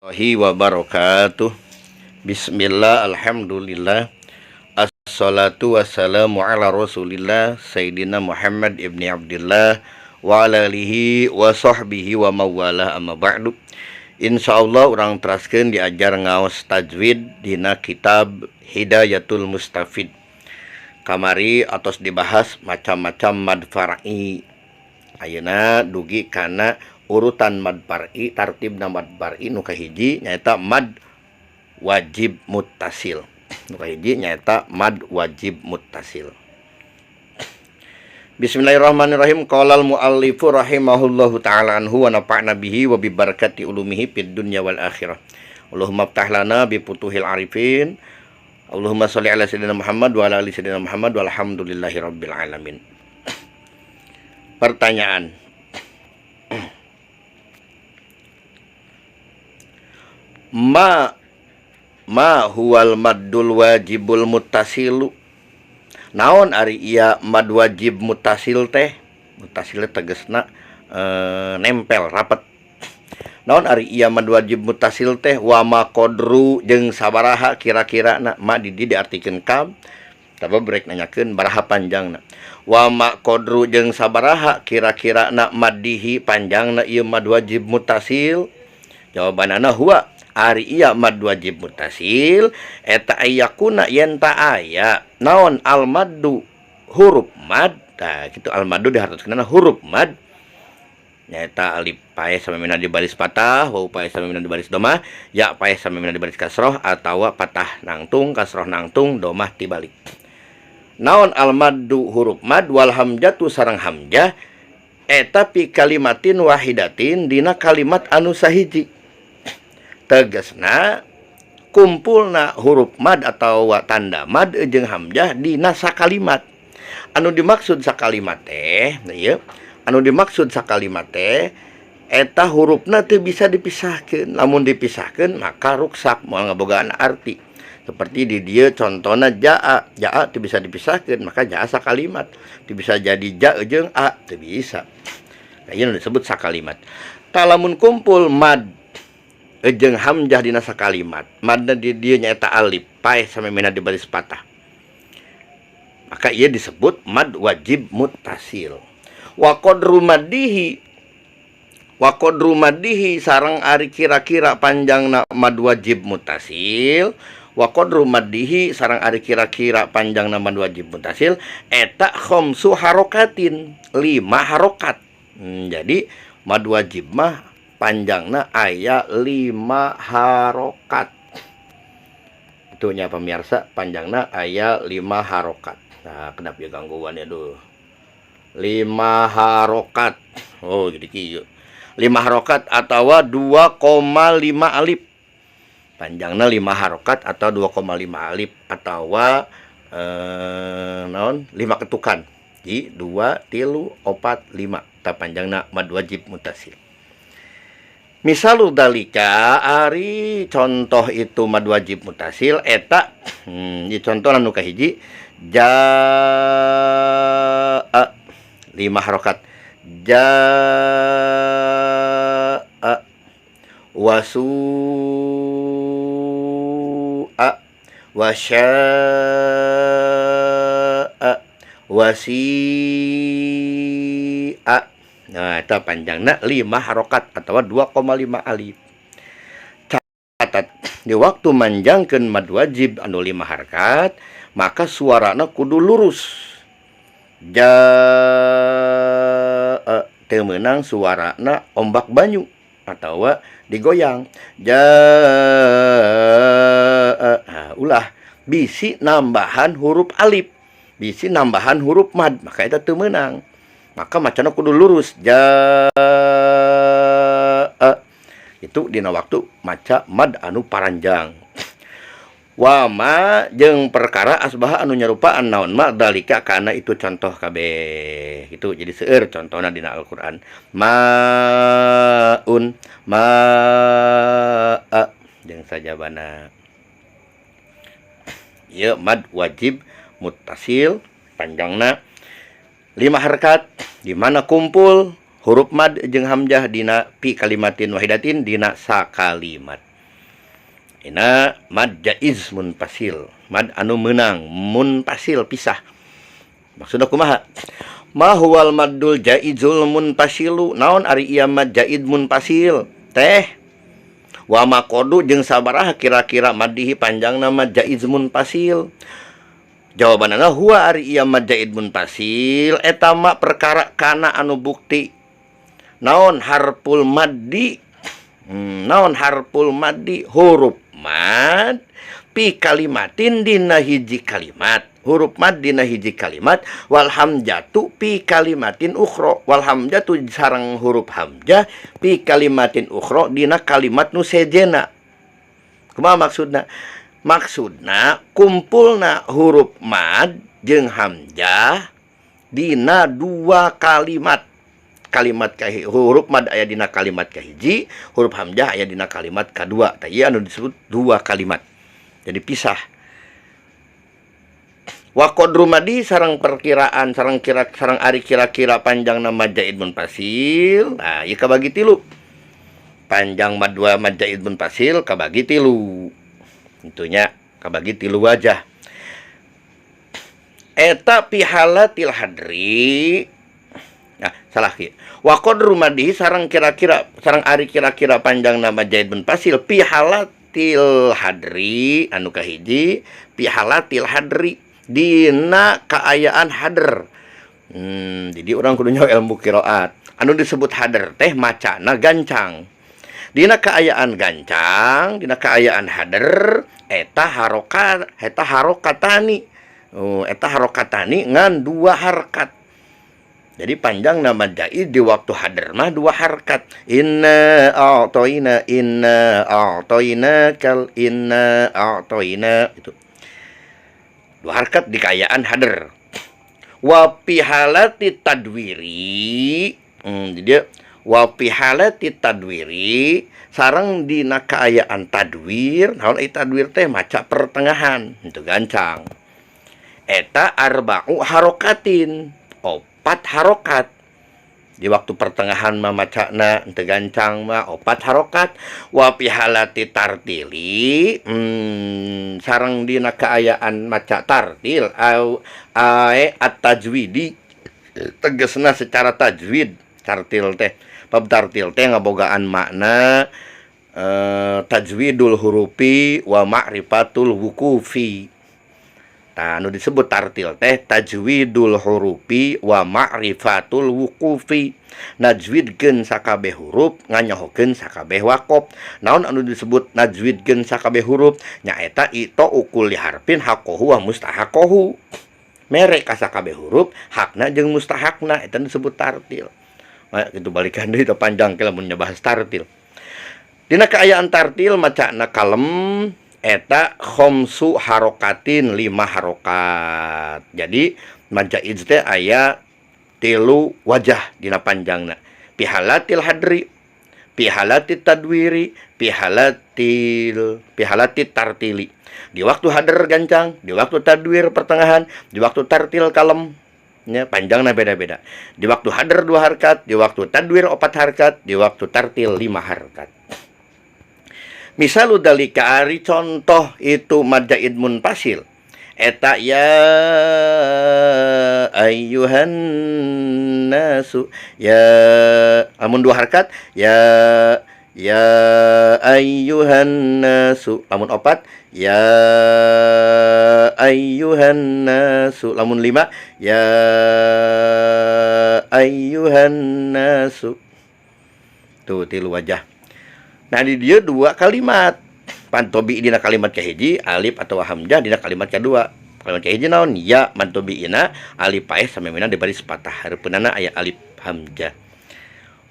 Wabarakatuh. Bismillah, alhamdulillah, assalatu wassalamu ala rasulillah Sayyidina Muhammad ibni Abdillah wa ala alihi wa sahbihi wa mawalah, amma ba'du. Insyaallah orang teraskeun diajar ngaos tajwid dina kitab Hidayatul Mustafid. Kamari atos dibahas macam-macam mad far'i. Ayeuna dugi kana urutan mad far'i, tartibna mad far'i nu kahiji nyaeta mad wajib muttasil. Nu kahiji nyaeta mad wajib muttasil. Bismillahirrahmanirrahim. Qala al-muallifu rahimahullahu ta'ala anhu wa nafa'na bihi wa bi barakati ulumihi fid dunya wal akhirah. Allahumma iftah lana bi futuhil arifin. Allahumma sholli ala sayyidina Muhammad wa ala ali sayyidina Muhammad walhamdulillahi rabbil alamin. Pertanyaan. Ma huwal maddul wajibul muttasilu. Naon ari ieu mad wajib muttasil teh? Muttasil tegasna nempel rapat. Naon ari ieu mad wajib muttasil teh? Wa ma qadru jeung sabaraha kira-kirana. Ma di diartikeun kam. Tapi brek nanyakeun baraha panjangna. Wa ma qadru jeung sabaraha kira-kirana maddihi panjangna ieu mad wajib muttasil. Jawabanana huwa ari ieu mad wajib muttasil eta ayakuna yen ta aya naon al maddu huruf mad. Tah kitu al maddu dihartoskeunna huruf mad. Nyaeta alif pae samemina di baris patah, waw pae samemina di baris domah, ya pae samemina di baris kasroh atawa patah nangtung, kasroh nangtung, domah tibalik. Naon al maddu huruf mad wal hamjatu sareng hamjah eta pi kalimatin wahidatin dina kalimat anu sahiji. Tegasna kumpulna huruf mad atau tanda mad jeung hamjah dina sakalimat. Anu dimaksud sakalimat teh, ieu anu dimaksud sakalimat teh eta hurufna teu bisa dipisahkeun. Lamun dipisahkeun maka ruksak moal ngabogaan arti. Seperti di dieu contohna jaa. Jaa teu bisa dipisahkeun, maka jaa sakalimat. Teu bisa jadi ja jeung a, teu bisa. Ieu disebut sakalimat. Tah lamun kumpul mad jeung hamjah dina sakalimat, madna di dieu nyaeta alif paeh samemina di baris patah, maka ieu disebut mad wajib muttasil. Wa qadru maddihi sareng ari kira-kira panjangna mad wajib muttasil. Wa qadru maddihi sareng ari kira-kira panjangna mad wajib muttasil eta khamsu harokatin, 5 harokat. Jadi mad wajib mah panjangna aya 5 harokat. Itunya pemirsa, panjangna aya 5 harokat. Nah, kenapa ya gangguan ya duh. 5 harokat. Oh, jadi kieu. 5 harokat atawa 2,5 alif. Panjangna 5 harokat atau 2,5 alif atawa naon 5 ketukan. Jadi 2, 3, 4, 5. Ta panjangna mad wajib muttasil. Misalu dalika ari contoh itu mad wajib muttasil eta di contoh anu kahiji jaa 5 harokat. Jaa wasu'a wasya'a wasi'a. Nah, eta panjangna 5 harokat atawa 2,5 alif. Catat di waktu manjangkeun mad wajib anu 5 harokat, maka suarana kudu lurus. Jaa teu meunang suarana ombak banyu atawa digoyang. Jaa. Nah, ulah bisi nambahan huruf alif, bisi nambahan huruf mad, maka eta teu meunang. Maka macana kudu lurus. Jaa. Itu dina waktu maca mad anu paranjang. Wa ma jeung perkara asbaha anu nyarupaan naon ma dalika kana itu contoh kabeh. Itu jadi seueur contohna dina Al-Qur'an. Maun ma'a jeung sajabana. Ieu mad wajib muttasil panjangna 5 harokat di mana kumpul huruf mad jeung hamzah dina fi kalimatin wahidatin dina sakalimat. Ina mad jaiz munfasil, mad anu menang, munfasil pisah. Maksudna kumaha? Ma huwal maddul jaizul munfasilu, naon ari ieu mad jaiz munfasil teh? Wa maqodu jeung sabaraha kira-kira maddihi panjangna mad jaiz munfasil? Jawabanana huwa ari ieu mad jaiz munfasil eta mah perkara kana anu bukti naon harful maddi. Naon harful maddi? Huruf mad pi kalimatin dina hiji kalimat, huruf mad dina hiji kalimat, wal hamjatu pi kalimatin ukhra, wal hamjatu sareng huruf hamzah pi kalimatin ukhra dina kalimat nu sejena. Kumaha maksudna? Maksudna kumpulna huruf mad jeung hamzah dina dua kalimat. Kalimat huruf mad aya dina kalimat kahiji, huruf hamzah aya dina kalimat kadua. Tah ieu anu disebut dua kalimat. Jadi pisah. Wa qadru madi sareng perkiraan sareng ari kira-kira panjangna mad jaiz munfasil. Nah, ieu kabagi tilu. Panjang mad dua mad jaiz munfasil kabagi tilu. Tentunya kabagi tilu wajah. Eta fi halatil hadri. Nah, salah kieu. Wa qadru madhi sareng kira-kira sareng ari kira-kira panjang nama jaiz munfasil fi halatil hadri anu kahiji, fi halatil hadri dina kaayaan hadr. Jadi orang kudu nyaho ilmu qiraat. Anu disebut hadr teh macana gancang. Dina kaayaan gancang, dina kaayaan hadr eta harokatani. Eta harokatani ngan dua harkat. Jadi panjang nama jaiz di waktu hadr mah dua harkat. Inna a'toina itu. Dua harkat di kaayaan hadr. Wa fi halati tadwiri. Jadi wa fi halati tadwiri sareng dina kaayaan tadwir. Naon ieu tadwir teh maca pertengahan, itu gancang. Eta arba'u harokatin. 4 harokat. Di waktu pertengahan mah macana teu gancang mah 4 harokat. Wa fi halati tartili sareng dina kaayaan maca tartil au at-tajwidi tegasna secara tajwid. Tartil teh bab tartil teh ngabogaan makna tajwidul hurufi wa ma'rifatul wuqufi. Nah, anu disebut tartil teh tajwidul hurufi wa ma'rifatul wuqufi. Najwidkeun sakabeh huruf, nganyahokeun sakabeh waqaf. Naon anu disebut najwidkeun sakabeh huruf? Nyaeta ito ukul li harfin haqqahu wa mustahaqahu. Mere ka sakabeh huruf hakna jeung mustahakna eta disebut tartil. Nah, kitu balikan deui teh panjang ke lamun nyabahas tartil. Dina kaayaan tartil macana kalem eta khamsu harokatin 5 harokat. Jadi mad jaiz teh aya 3 wajah dina panjangna. Fi halatil hadri, fi halatit tadwiri, fi halatit tartili. Di waktu hadr gancang, di waktu tadwir pertengahan, di waktu tartil kalem. Ya, panjangna beda-beda. Di waktu hadr 2 harkat, di waktu tadwir 4 harkat, di waktu tartil 5 harkat. Misalu dalika ari contoh itu mad jaiz munfasil. Eta ya ayyuhan nasu, ya lamun 2 harkat ya ayyuhan nasu, lamun 4 ya ayyuhan nasu, lamun 5 ya ayyuhan nasu. Tuh 3 wajah. Nah di dia 2 kalimat. Pantobi dina kalimat kahiji alif atau hamzah dina kalimat kedua. Kalimat kahiji naon? Ya mantobiina alif paeh samemina di baris patah. Hareupeunana aya alif hamzah.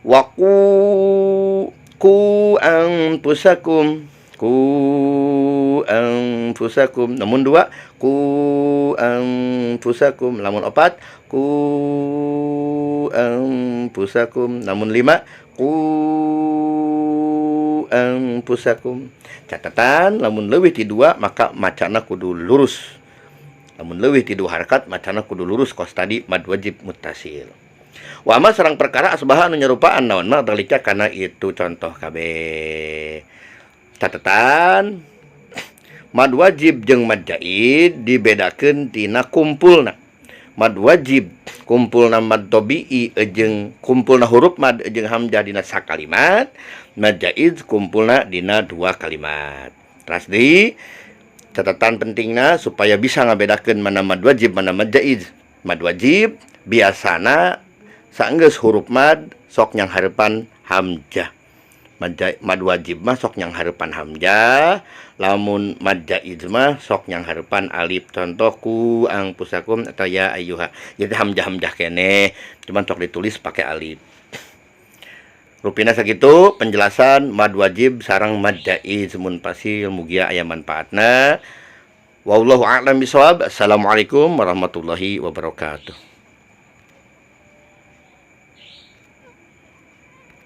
Wa ku anfusakum namun 2 ku anfusakum, lamun 4 ku anfusakum, namun 5 ku anfusakum. Catatan lamun leuwih ti 2 maka macana kudu lurus. Lamun leuwih ti 2 harakat macana kudu lurus kos tadi mad wajib muttasil. Wa ma sareng perkara asbaha anu nyarupaan naon mah dalika kana itu contoh kabeh. Catatan mad wajib jeung mad jaid dibedakeun tina kumpulna. Mad wajib kumpulna mad tabi'i jeung kumpulna huruf mad jeung hamzah dina sakalimat. Mad jaid kumpulna dina 2 kalimat. Teras deui catatan pentingna supaya bisa ngabedakeun mana mad wajib mana mad jaid. Mad wajib biasana saenggeus huruf mad sok nyang hareupan hamzah. Mad wajib mah sok nyang hareupan hamzah, lamun mad jaid mah sok nyang hareupan alif. Contoh ku angpusakum atau ya ayyuha. Jadi hamzah kene, cuman sok ditulis pakai alif. Rupina sakitu penjelasan mad wajib sareng mad jaid. Mun pasil mugia aya manfaatna. Wallahu a'lam bishawab. Assalamualaikum warahmatullahi wabarakatuh.